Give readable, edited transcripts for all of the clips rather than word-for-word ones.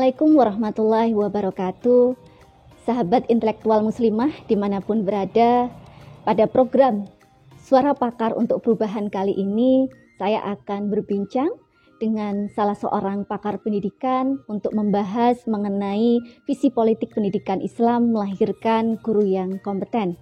Assalamualaikum warahmatullahi wabarakatuh. Sahabat intelektual muslimah dimanapun berada, pada program Suara Pakar untuk Perubahan kali ini, saya akan berbincang dengan salah seorang pakar pendidikan untuk membahas mengenai visi politik pendidikan Islam melahirkan guru yang kompeten.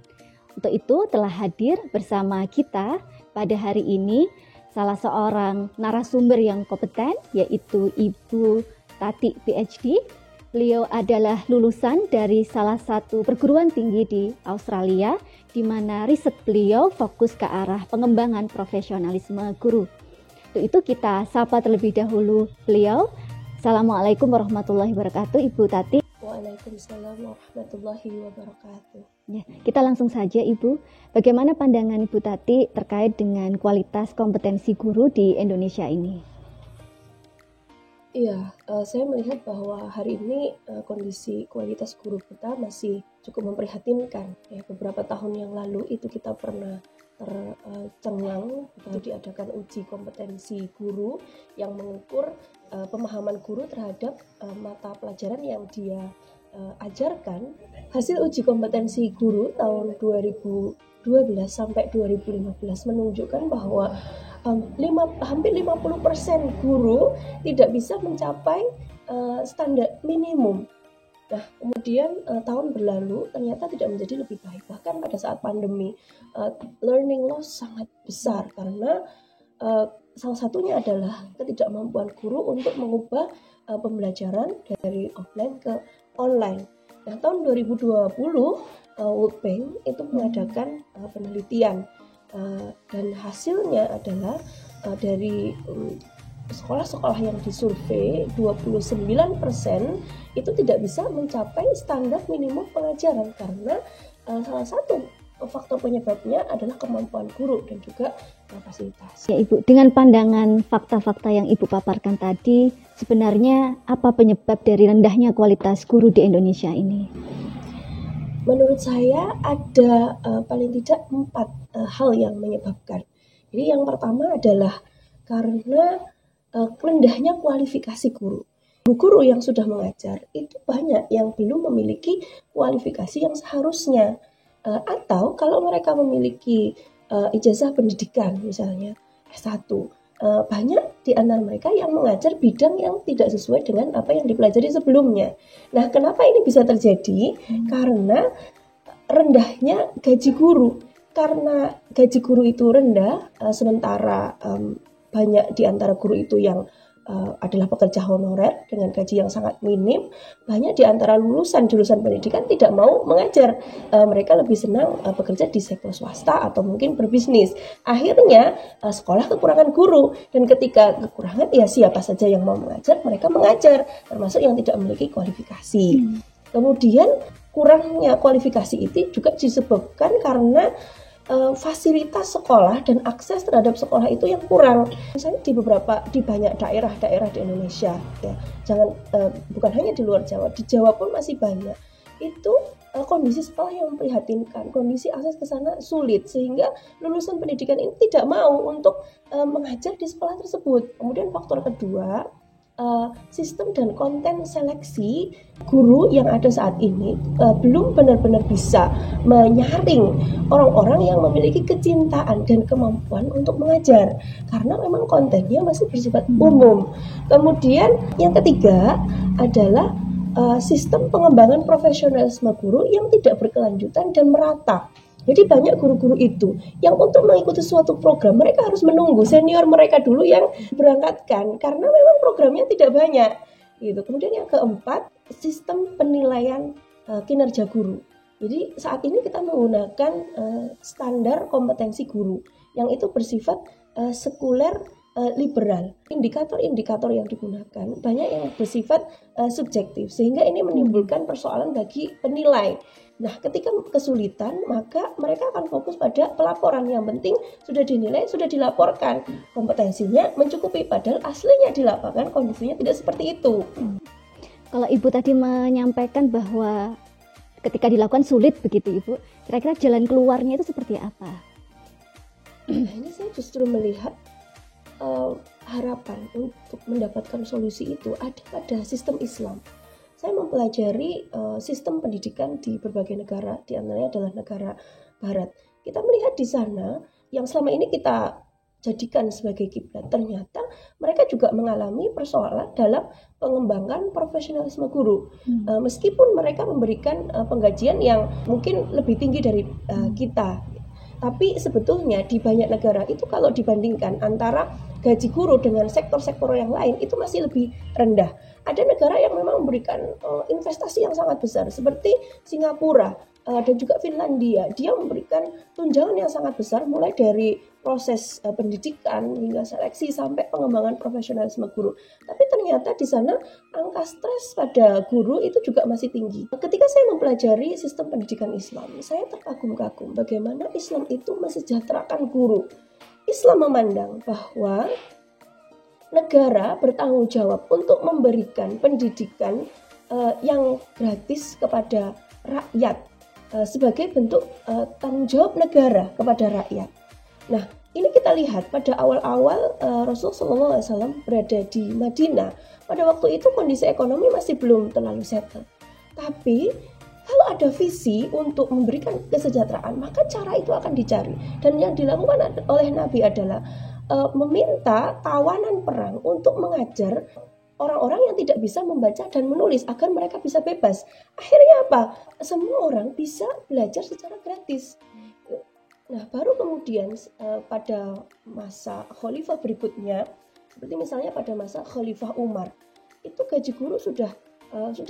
Untuk itu telah hadir bersama kita pada hari ini salah seorang narasumber yang kompeten, yaitu Ibu Tati PhD. Beliau adalah lulusan dari salah satu perguruan tinggi di Australia, di mana riset beliau fokus ke arah pengembangan profesionalisme guru. Untuk itu kita sapa terlebih dahulu beliau. Assalamualaikum warahmatullahi wabarakatuh, Ibu Tati. Waalaikumsalam warahmatullahi wabarakatuh. Ya, kita langsung saja, Ibu. Bagaimana pandangan Ibu Tati terkait dengan kualitas kompetensi guru di Indonesia ini? Iya, saya melihat bahwa hari ini kondisi kualitas guru kita masih cukup memprihatinkan. Ya, beberapa tahun yang lalu itu kita pernah tercengang bahwa diadakan uji kompetensi guru yang mengukur pemahaman guru terhadap mata pelajaran yang dia ajarkan. Hasil uji kompetensi guru tahun 2012 sampai 2015 menunjukkan bahwa hampir 50% guru tidak bisa mencapai standar minimum. Nah, kemudian tahun berlalu ternyata tidak menjadi lebih baik. Bahkan pada saat pandemi, learning loss sangat besar karena salah satunya adalah ketidakmampuan guru untuk mengubah pembelajaran dari offline ke online. Nah, tahun 2020 World Bank itu mengadakan penelitian dan hasilnya adalah dari sekolah-sekolah yang disurvei 29% itu tidak bisa mencapai standar minimum pengajaran karena salah satu faktor penyebabnya adalah kemampuan guru dan juga kapasitas. Ya, Ibu, dengan pandangan fakta-fakta yang Ibu paparkan tadi, sebenarnya apa penyebab dari rendahnya kualitas guru di Indonesia ini? Menurut saya ada paling tidak 4 hal yang menyebabkan. Jadi yang pertama adalah karena rendahnya kualifikasi guru. Guru yang sudah mengajar itu banyak yang belum memiliki kualifikasi yang seharusnya. Atau kalau mereka memiliki ijazah pendidikan misalnya S1, banyak di antara mereka yang mengajar bidang yang tidak sesuai dengan apa yang dipelajari sebelumnya. Nah, kenapa ini bisa terjadi? Karena rendahnya gaji guru. Karena gaji guru itu rendah, sementara banyak di antara guru itu yang adalah pekerja honorer dengan gaji yang sangat minim. Banyak di antara lulusan jurusan pendidikan tidak mau mengajar. Mereka lebih senang bekerja di sektor swasta atau mungkin berbisnis. Akhirnya sekolah kekurangan guru, dan ketika kekurangan ya siapa saja yang mau mengajar, mereka mengajar, termasuk yang tidak memiliki kualifikasi. Kemudian kurangnya kualifikasi itu juga disebabkan karena fasilitas sekolah dan akses terhadap sekolah itu yang kurang. Misalnya di banyak daerah-daerah di Indonesia, ya, bukan hanya di luar Jawa, di Jawa pun masih banyak. Itu kondisi sekolah yang memprihatinkan, kondisi akses ke sana sulit sehingga lulusan pendidikan ini tidak mau untuk mengajar di sekolah tersebut. Kemudian faktor kedua, sistem dan konten seleksi guru yang ada saat ini belum benar-benar bisa menyaring orang-orang yang memiliki kecintaan dan kemampuan untuk mengajar karena memang kontennya masih bersifat umum. Kemudian yang ketiga adalah sistem pengembangan profesionalisme guru yang tidak berkelanjutan dan merata. Jadi banyak guru-guru itu yang untuk mengikuti suatu program mereka harus menunggu senior mereka dulu yang berangkatkan karena memang programnya tidak banyak gitu. Kemudian yang keempat, sistem penilaian kinerja guru. Jadi saat ini kita menggunakan standar kompetensi guru yang itu bersifat sekuler liberal. Indikator-indikator yang digunakan banyak yang bersifat subjektif sehingga ini menimbulkan persoalan bagi penilai. Nah, ketika kesulitan, maka mereka akan fokus pada pelaporan. Yang penting sudah dinilai, sudah dilaporkan. Kompetensinya mencukupi, padahal aslinya di lapangan kondisinya tidak seperti itu. Kalau Ibu tadi menyampaikan bahwa ketika dilakukan sulit begitu, Ibu, kira-kira jalan keluarnya itu seperti apa? Nah, ini saya justru melihat harapan untuk mendapatkan solusi itu ada pada sistem Islam. saya mempelajari sistem pendidikan di berbagai negara, di antaranya adalah negara Barat. Kita melihat di sana yang selama ini kita jadikan sebagai kiblat, ternyata mereka juga mengalami persoalan dalam pengembangan profesionalisme guru. Meskipun mereka memberikan penggajian yang mungkin lebih tinggi dari kita, tapi sebetulnya di banyak negara itu kalau dibandingkan antara gaji guru dengan sektor-sektor yang lain itu masih lebih rendah. Ada negara yang memang memberikan investasi yang sangat besar seperti Singapura dan juga Finlandia. Dia memberikan tunjangan yang sangat besar mulai dari proses pendidikan hingga seleksi sampai pengembangan profesionalisme guru. Tapi ternyata di sana angka stres pada guru itu juga masih tinggi. Ketika saya mempelajari sistem pendidikan Islam, saya terkagum-kagum bagaimana Islam itu mensejahterakan guru. Islam memandang bahwa negara bertanggung jawab untuk memberikan pendidikan yang gratis kepada rakyat sebagai bentuk tanggung jawab negara kepada rakyat. Nah, ini kita lihat pada awal-awal Rasulullah SAW berada di Madinah. Pada waktu itu kondisi ekonomi masih belum terlalu settle. Tapi kalau ada visi untuk memberikan kesejahteraan, maka cara itu akan dicari. Dan yang dilakukan oleh Nabi adalah meminta tawanan perang untuk mengajar orang-orang yang tidak bisa membaca dan menulis agar mereka bisa bebas. Akhirnya apa? Semua orang bisa belajar secara gratis. Nah, baru kemudian pada masa khalifah berikutnya, seperti misalnya pada masa Khalifah Umar, itu gaji guru sudah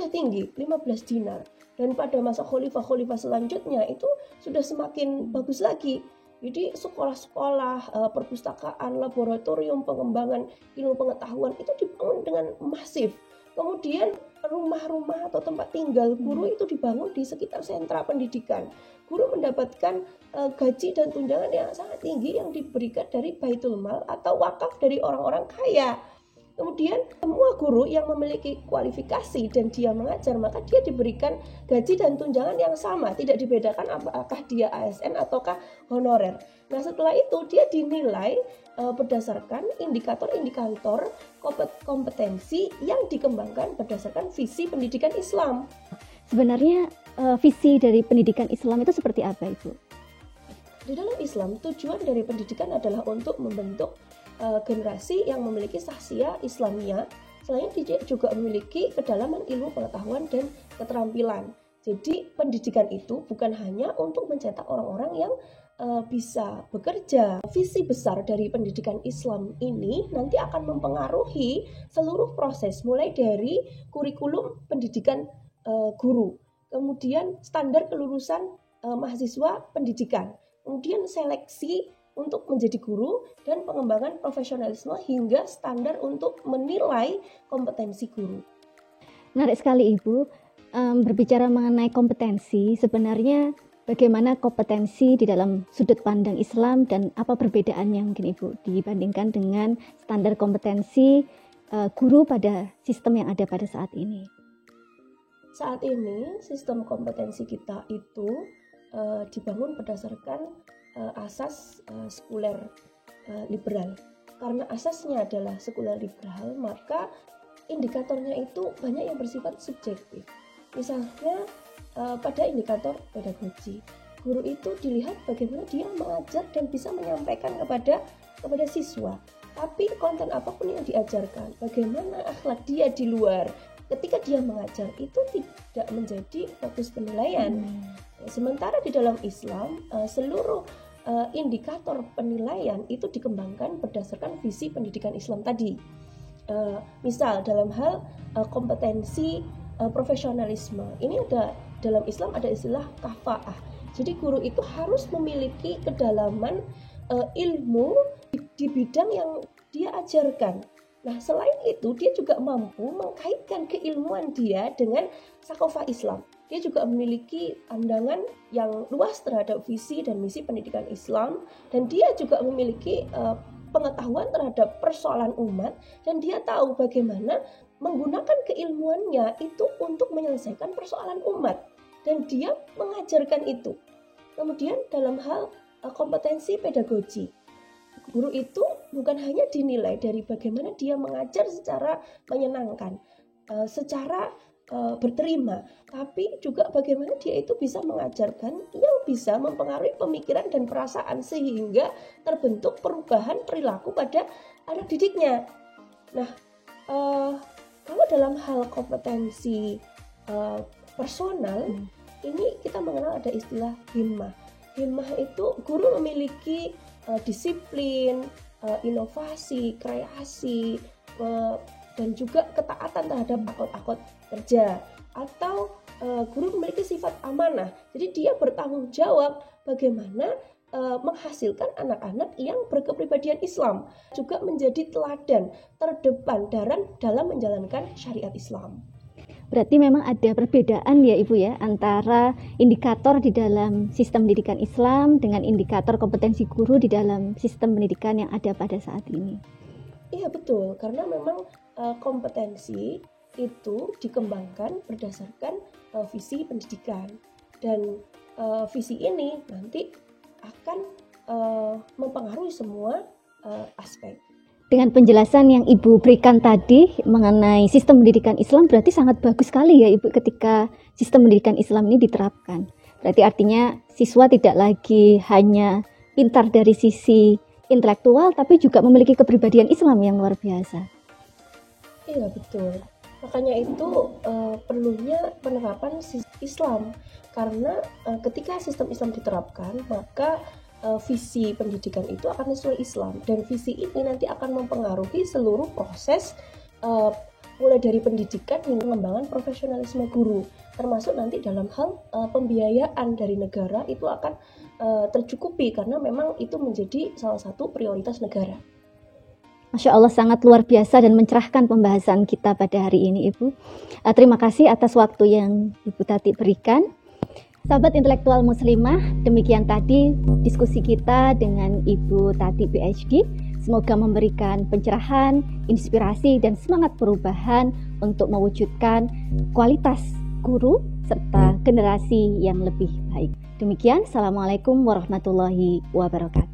tinggi, 15 dinar. Dan pada masa khalifah-khalifah selanjutnya itu sudah semakin bagus lagi. Jadi sekolah-sekolah, perpustakaan, laboratorium, pengembangan ilmu pengetahuan itu dibangun dengan masif. Kemudian rumah-rumah atau tempat tinggal guru itu dibangun di sekitar sentra pendidikan. Guru mendapatkan gaji dan tunjangan yang sangat tinggi yang diberikan dari Baitul Mal atau wakaf dari orang-orang kaya. Kemudian semua guru yang memiliki kualifikasi dan dia mengajar, maka dia diberikan gaji dan tunjangan yang sama, tidak dibedakan apakah dia ASN ataukah honorer. Nah, setelah itu dia dinilai berdasarkan indikator-indikator kompetensi yang dikembangkan berdasarkan visi pendidikan Islam. Sebenarnya visi dari pendidikan Islam itu seperti apa, Ibu? Di dalam Islam, tujuan dari pendidikan adalah untuk membentuk generasi yang memiliki sahsiah Islamiyah. Selain dia juga memiliki kedalaman ilmu pengetahuan dan keterampilan. Jadi pendidikan itu bukan hanya untuk mencetak orang-orang yang bisa bekerja. Visi besar dari pendidikan Islam ini nanti akan mempengaruhi seluruh proses, mulai dari kurikulum pendidikan guru, kemudian standar kelulusan mahasiswa pendidikan, kemudian seleksi untuk menjadi guru dan pengembangan profesionalisme hingga standar untuk menilai kompetensi guru. Menarik sekali, Ibu. Berbicara mengenai kompetensi, sebenarnya bagaimana kompetensi di dalam sudut pandang Islam dan apa perbedaannya mungkin Ibu dibandingkan dengan standar kompetensi guru pada sistem yang ada pada saat ini? Saat ini sistem kompetensi kita itu dibangun berdasarkan asas sekuler liberal. Karena asasnya adalah sekuler liberal, maka indikatornya itu banyak yang bersifat subjektif. Misalnya pada indikator pedagogi, guru itu dilihat bagaimana dia mengajar dan bisa menyampaikan kepada siswa. Tapi konten apapun yang diajarkan, bagaimana akhlak dia di luar ketika dia mengajar itu tidak menjadi fokus penilaian. Sementara di dalam Islam seluruh indikator penilaian itu dikembangkan berdasarkan visi pendidikan Islam tadi. Misal dalam hal kompetensi profesionalisme, ini ada dalam Islam ada istilah kafaah. Jadi guru itu harus memiliki kedalaman ilmu di bidang yang dia ajarkan. Nah, selain itu dia juga mampu mengkaitkan keilmuan dia dengan sakofah Islam. Dia juga memiliki pandangan yang luas terhadap visi dan misi pendidikan Islam, dan dia juga memiliki pengetahuan terhadap persoalan umat, dan dia tahu bagaimana menggunakan keilmuannya itu untuk menyelesaikan persoalan umat, dan dia mengajarkan itu. Kemudian dalam hal kompetensi pedagogi, guru itu bukan hanya dinilai dari bagaimana dia mengajar secara menyenangkan, secara berterima, tapi juga bagaimana dia itu bisa mengajarkan yang bisa mempengaruhi pemikiran dan perasaan sehingga terbentuk perubahan perilaku pada anak didiknya. Nah, kalau dalam hal kompetensi personal, ini kita mengenal ada istilah himmah. Himmah itu guru memiliki disiplin, inovasi, kreasi, dan juga ketaatan terhadap akod-akod kerja, atau guru memiliki sifat amanah. Jadi dia bertanggung jawab bagaimana menghasilkan anak-anak yang berkepribadian Islam, juga menjadi teladan terdepan dalam menjalankan syariat Islam. Berarti memang ada perbedaan ya Ibu ya antara indikator di dalam sistem pendidikan Islam dengan indikator kompetensi guru di dalam sistem pendidikan yang ada pada saat ini. Iya betul, karena memang kompetensi itu dikembangkan berdasarkan visi pendidikan, dan visi ini nanti akan mempengaruhi semua aspek. Dengan penjelasan yang Ibu berikan tadi mengenai sistem pendidikan Islam, berarti sangat bagus sekali ya Ibu ketika sistem pendidikan Islam ini diterapkan. Berarti artinya siswa tidak lagi hanya pintar dari sisi intelektual, tapi juga memiliki kepribadian Islam yang luar biasa. Iya betul. Makanya itu perlunya penerapan sistem Islam, karena ketika sistem Islam diterapkan, maka visi pendidikan itu akan sesuai Islam, dan visi ini nanti akan mempengaruhi seluruh proses mulai dari pendidikan hingga pengembangan profesionalisme guru, termasuk nanti dalam hal pembiayaan dari negara itu akan tercukupi karena memang itu menjadi salah satu prioritas negara. Masya Allah, sangat luar biasa dan mencerahkan pembahasan kita pada hari ini Ibu. Terima kasih atas waktu yang Ibu Tati berikan. Sahabat intelektual muslimah, demikian tadi diskusi kita dengan Ibu Tati PhD. Semoga memberikan pencerahan, inspirasi, dan semangat perubahan untuk mewujudkan kualitas guru serta generasi yang lebih baik. Demikian, Assalamualaikum warahmatullahi wabarakatuh.